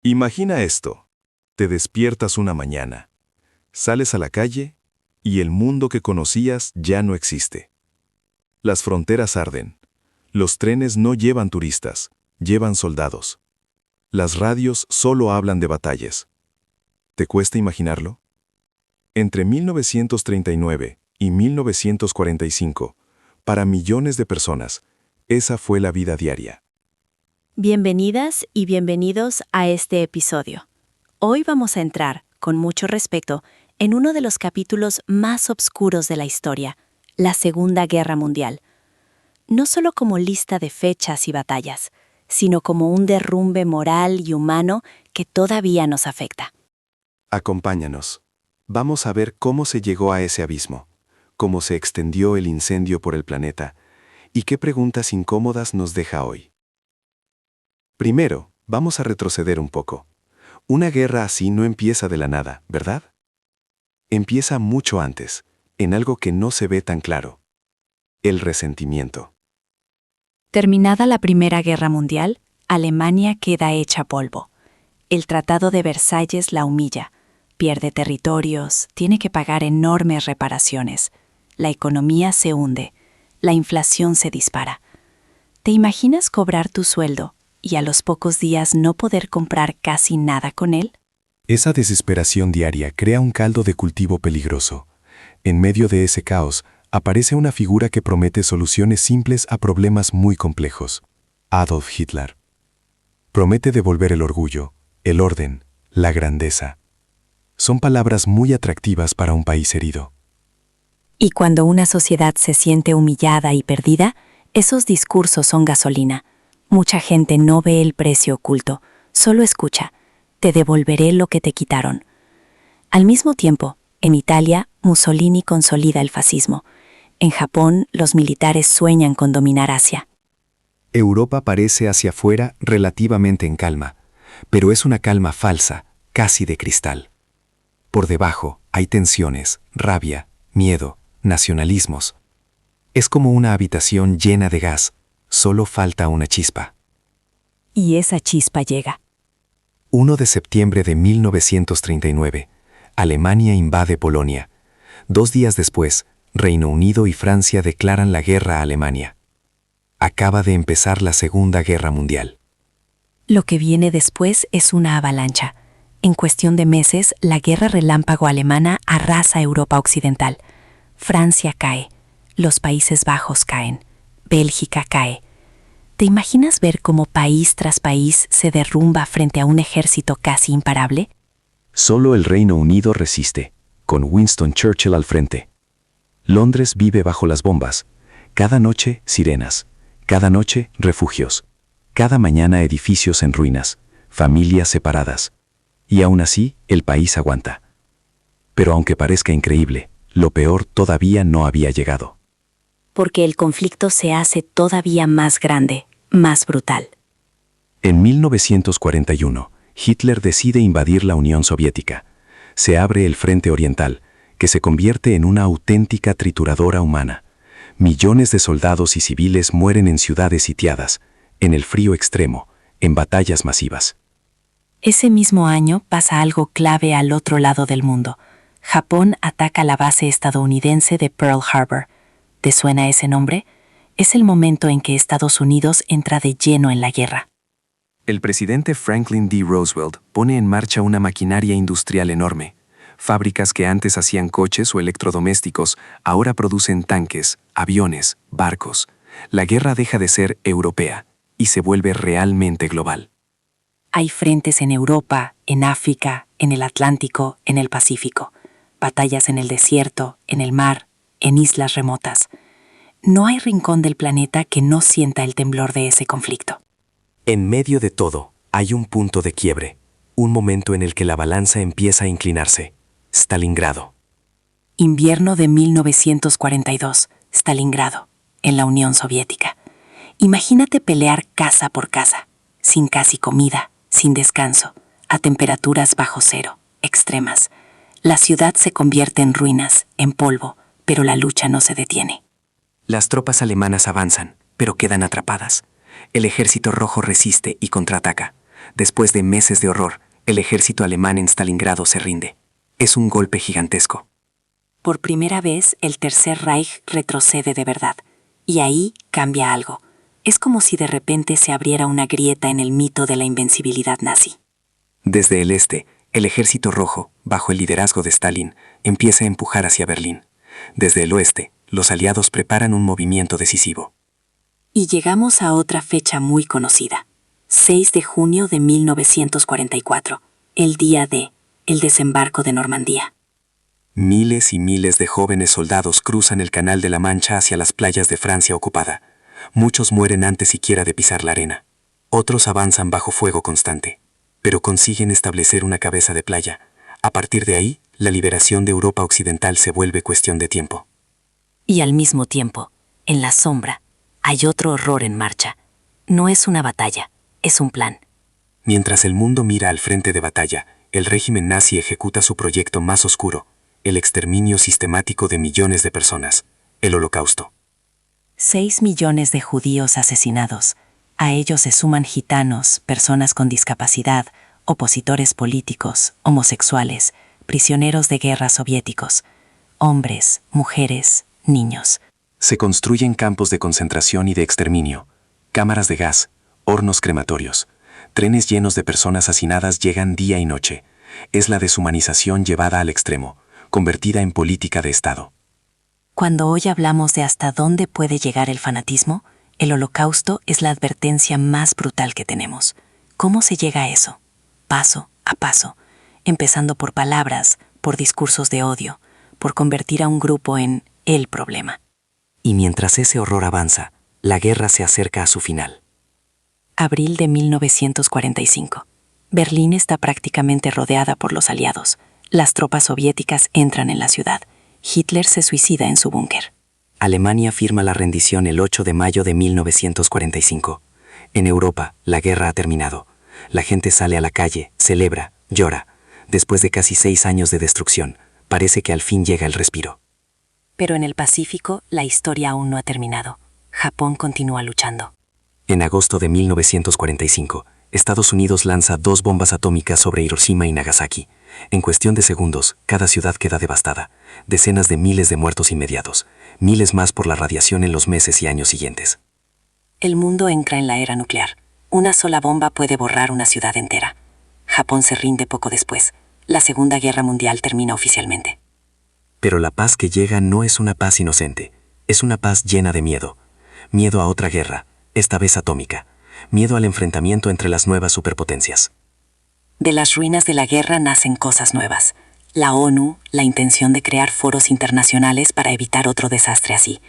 Imagina esto. Te despiertas una mañana, sales a la calle y el mundo que conocías ya no existe. Las fronteras arden. Los trenes no llevan turistas, llevan soldados. Las radios solo hablan de batallas. ¿Te cuesta imaginarlo? Entre 1939 y 1945, para millones de personas, esa fue la vida diaria. Bienvenidas y bienvenidos a este episodio. Hoy vamos a entrar, con mucho respeto, en uno de los capítulos más oscuros de la historia, la Segunda Guerra Mundial. No solo como lista de fechas y batallas, sino como un derrumbe moral y humano que todavía nos afecta. Acompáñanos. Vamos a ver cómo se llegó a ese abismo, cómo se extendió el incendio por el planeta y qué preguntas incómodas nos deja hoy. Primero, vamos a retroceder un poco. Una guerra así no empieza de la nada, ¿verdad? Empieza mucho antes, en algo que no se ve tan claro: el resentimiento. Terminada la Primera Guerra Mundial, Alemania queda hecha polvo. El Tratado de Versalles la humilla. Pierde territorios, tiene que pagar enormes reparaciones. La economía se hunde, la inflación se dispara. ¿Te imaginas cobrar tu sueldo y a los pocos días no poder comprar casi nada con él? Esa desesperación diaria crea un caldo de cultivo peligroso. En medio de ese caos, aparece una figura que promete soluciones simples a problemas muy complejos: Adolf Hitler. Promete devolver el orgullo, el orden, la grandeza. Son palabras muy atractivas para un país herido. Y cuando una sociedad se siente humillada y perdida, esos discursos son gasolina. Mucha gente no ve el precio oculto, solo escucha: te devolveré lo que te quitaron. Al mismo tiempo, en Italia, Mussolini consolida el fascismo. En Japón, los militares sueñan con dominar Asia. Europa parece hacia afuera relativamente en calma, pero es una calma falsa, casi de cristal. Por debajo hay tensiones, rabia, miedo, nacionalismos. Es como una habitación llena de gas, solo falta una chispa. Y esa chispa llega. 1 de septiembre de 1939, Alemania invade Polonia. 2 días después, Reino Unido y Francia declaran la guerra a Alemania. Acaba de empezar la Segunda Guerra Mundial. Lo que viene después es una avalancha. En cuestión de meses, la guerra relámpago alemana arrasa Europa occidental. Francia cae, los Países Bajos caen, Bélgica cae. ¿Te imaginas ver cómo país tras país se derrumba frente a un ejército casi imparable? Solo el Reino Unido resiste, con Winston Churchill al frente. Londres vive bajo las bombas. Cada noche, sirenas. Cada noche, refugios. Cada mañana, edificios en ruinas, familias separadas. Y aún así, el país aguanta. Pero aunque parezca increíble, lo peor todavía no había llegado. Porque el conflicto se hace todavía más grande, más brutal. En 1941, Hitler decide invadir la Unión Soviética. Se abre el Frente Oriental, que se convierte en una auténtica trituradora humana. Millones de soldados y civiles mueren en ciudades sitiadas, en el frío extremo, en batallas masivas. Ese mismo año pasa algo clave al otro lado del mundo. Japón ataca la base estadounidense de Pearl Harbor. ¿Te suena ese nombre? Es el momento en que Estados Unidos entra de lleno en la guerra. El presidente Franklin D. Roosevelt pone en marcha una maquinaria industrial enorme. Fábricas que antes hacían coches o electrodomésticos ahora producen tanques, aviones, barcos. La guerra deja de ser europea y se vuelve realmente global. Hay frentes en Europa, en África, en el Atlántico, en el Pacífico. Batallas en el desierto, en el mar, en islas remotas. No hay rincón del planeta que no sienta el temblor de ese conflicto. En medio de todo, hay un punto de quiebre, un momento en el que la balanza empieza a inclinarse. Stalingrado. Invierno de 1942, Stalingrado, en la Unión Soviética. Imagínate pelear casa por casa, sin casi comida, sin descanso, a temperaturas bajo cero, extremas. La ciudad se convierte en ruinas, en polvo, pero la lucha no se detiene. Las tropas alemanas avanzan, pero quedan atrapadas. El ejército rojo resiste y contraataca. Después de meses de horror, el ejército alemán en Stalingrado se rinde. Es un golpe gigantesco. Por primera vez, el Tercer Reich retrocede de verdad. Y ahí cambia algo. Es como si de repente se abriera una grieta en el mito de la invencibilidad nazi. Desde el este, el ejército rojo, bajo el liderazgo de Stalin, empieza a empujar hacia Berlín. Desde el oeste, los aliados preparan un movimiento decisivo. Y llegamos a otra fecha muy conocida. 6 de junio de 1944, el día el desembarco de Normandía. Miles y miles de jóvenes soldados cruzan el Canal de la Mancha hacia las playas de Francia ocupada. Muchos mueren antes siquiera de pisar la arena. Otros avanzan bajo fuego constante, pero consiguen establecer una cabeza de playa. A partir de ahí, la liberación de Europa Occidental se vuelve cuestión de tiempo. Y al mismo tiempo, en la sombra, hay otro horror en marcha. No es una batalla, es un plan. Mientras el mundo mira al frente de batalla, el régimen nazi ejecuta su proyecto más oscuro, el exterminio sistemático de millones de personas, el Holocausto. 6 millones de judíos asesinados. A ellos se suman gitanos, personas con discapacidad, opositores políticos, homosexuales, prisioneros de guerra soviéticos, hombres, mujeres, niños. Se construyen campos de concentración y de exterminio, cámaras de gas, hornos crematorios. Trenes llenos de personas hacinadas llegan día y noche. Es la deshumanización llevada al extremo, convertida en política de Estado. Cuando hoy hablamos de hasta dónde puede llegar el fanatismo, el Holocausto es la advertencia más brutal que tenemos. ¿Cómo se llega a eso? Paso a paso, empezando por palabras, por discursos de odio, por convertir a un grupo en el problema. Y mientras ese horror avanza, la guerra se acerca a su final. Abril de 1945. Berlín está prácticamente rodeada por los aliados. Las tropas soviéticas entran en la ciudad. Hitler se suicida en su búnker. Alemania firma la rendición el 8 de mayo de 1945. En Europa, la guerra ha terminado. La gente sale a la calle, celebra, llora. Después de casi 6 años de destrucción, parece que al fin llega el respiro. Pero en el Pacífico, la historia aún no ha terminado. Japón continúa luchando. En agosto de 1945, Estados Unidos lanza 2 bombas atómicas sobre Hiroshima y Nagasaki. En cuestión de segundos, cada ciudad queda devastada. Decenas de miles de muertos inmediatos, miles más por la radiación en los meses y años siguientes. El mundo entra en la era nuclear. Una sola bomba puede borrar una ciudad entera. Japón se rinde poco después. La Segunda Guerra Mundial termina oficialmente. Pero la paz que llega no es una paz inocente. Es una paz llena de miedo. Miedo a otra guerra, esta vez atómica. Miedo al enfrentamiento entre las nuevas superpotencias. De las ruinas de la guerra nacen cosas nuevas. La ONU, la intención de crear foros internacionales para evitar otro desastre así.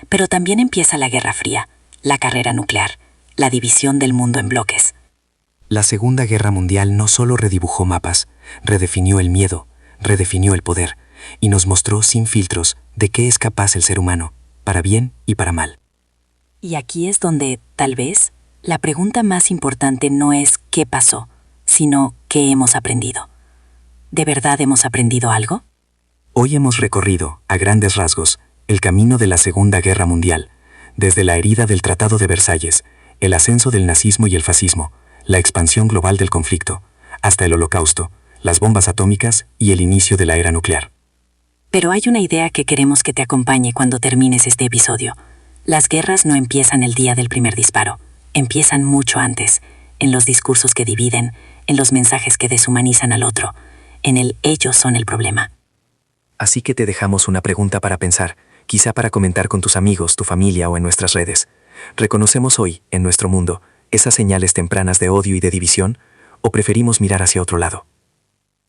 Pero también empieza la Guerra Fría, la carrera nuclear, la división del mundo en bloques. La Segunda Guerra Mundial no solo redibujó mapas, redefinió el miedo, redefinió el poder, y nos mostró sin filtros de qué es capaz el ser humano, para bien y para mal. Y aquí es donde, tal vez, la pregunta más importante no es ¿qué pasó?, sino ¿qué hemos aprendido? ¿De verdad hemos aprendido algo? Hoy hemos recorrido, a grandes rasgos, el camino de la Segunda Guerra Mundial, desde la herida del Tratado de Versalles, el ascenso del nazismo y el fascismo, la expansión global del conflicto, hasta el Holocausto, las bombas atómicas y el inicio de la era nuclear. Pero hay una idea que queremos que te acompañe cuando termines este episodio. Las guerras no empiezan el día del primer disparo, empiezan mucho antes, en los discursos que dividen, en los mensajes que deshumanizan al otro, en el ellos son el problema. Así que te dejamos una pregunta para pensar, quizá para comentar con tus amigos, tu familia o en nuestras redes. ¿Reconocemos hoy, en nuestro mundo, esas señales tempranas de odio y de división, o preferimos mirar hacia otro lado?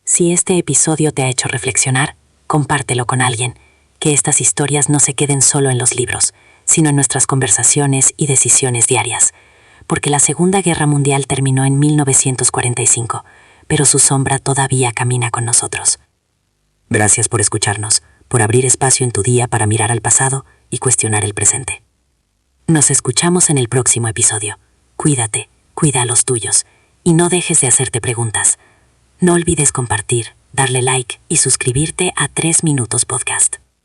Si este episodio te ha hecho reflexionar, compártelo con alguien. Que estas historias no se queden solo en los libros, sino en nuestras conversaciones y decisiones diarias. Porque la Segunda Guerra Mundial terminó en 1945, pero su sombra todavía camina con nosotros. Gracias por escucharnos, por abrir espacio en tu día para mirar al pasado y cuestionar el presente. Nos escuchamos en el próximo episodio. Cuídate, cuida a los tuyos, y no dejes de hacerte preguntas. No olvides compartir, darle like y suscribirte a 3 Minutos Podcast.